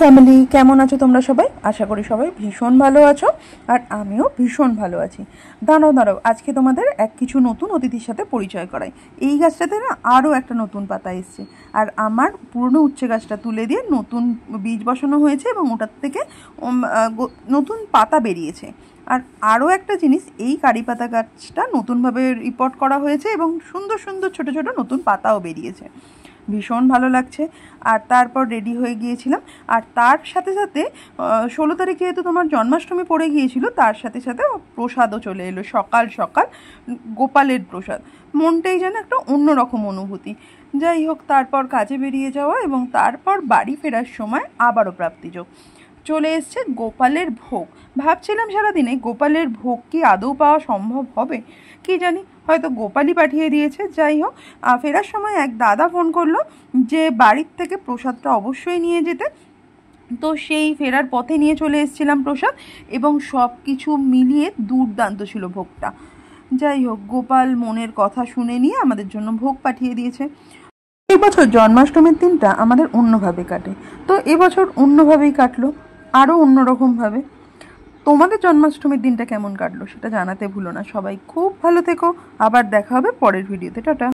Family কেমন আছো তোমরা সবাই? আশা করি সবাই ভীষণ ভালো আছো, আর আমিও ভীষণ ভালো আছি। দাঁড়াও আজকে তোমাদের কিছু নতুন অতিথির সাথে পরিচয় করাই। এই গাছটাতে না আরও একটা নতুন পাতা এসছে, আর আমার পুরনো উচ্ছে গাছটা তুলে দিয়ে নতুন বীজ বসানো হয়েছে এবং ওটার থেকে নতুন পাতা বেরিয়েছে। আর আরও একটা জিনিস, এই কারি পাতা গাছটা নতুনভাবে রিপোর্ট করা হয়েছে এবং সুন্দর সুন্দর ছোট ছোট নতুন পাতাও বেরিয়েছে। ভীষণ ভালো লাগছে। আর তারপর রেডি হয়ে গিয়েছিলাম, আর তার সাথে সাথে 16 তারিখে যেহেতু তোমার জন্মাষ্টমী পড়ে গিয়েছিল, তার সাথে সাথে প্রসাদও চলে এলো সকাল সকাল, গোপালের প্রসাদ। মনটাই যেন একটা অন্যরকম অনুভূতি। যাই হোক, তারপর কাজে বেরিয়ে যাওয়া এবং তারপর বাড়ি ফেরার সময় আবারও প্রাপ্তিযোগ চলে এসছে গোপালের ভোগ। ভাবছিলাম সারাদিনে গোপালের ভোগ কি আদৌ পাওয়া সম্ভব হবে, কি জানি, হয়তো গোপালই পাঠিয়ে দিয়েছে। যাই হোক, ফেরার সময় এক দাদা ফোন করলো যে বাড়ির থেকে প্রসাদটা অবশ্যই নিয়ে যেতে। তো সেই ফেরার পথে নিয়ে চলে এসেছিলাম প্রসাদ, এবং সব কিছু মিলিয়ে দুর্দান্ত ছিল ভোগটা। যাই হোক, গোপাল মনের কথা শুনে নিয়ে আমাদের জন্য ভোগ পাঠিয়ে দিয়েছে। এই বছর জন্মাষ্টমীর দিনটা আমাদের অন্যভাবে কাটে, তো এবছর অন্যভাবেই কাটলো, আরও অন্যরকমভাবে। তোমাদের জন্মাষ্টমীর দিনটা কেমন কাটলো সেটা জানাতে ভুলো না। সবাই খুব ভালো থেকো, আবার দেখা হবে পরের ভিডিওতে। টাটা।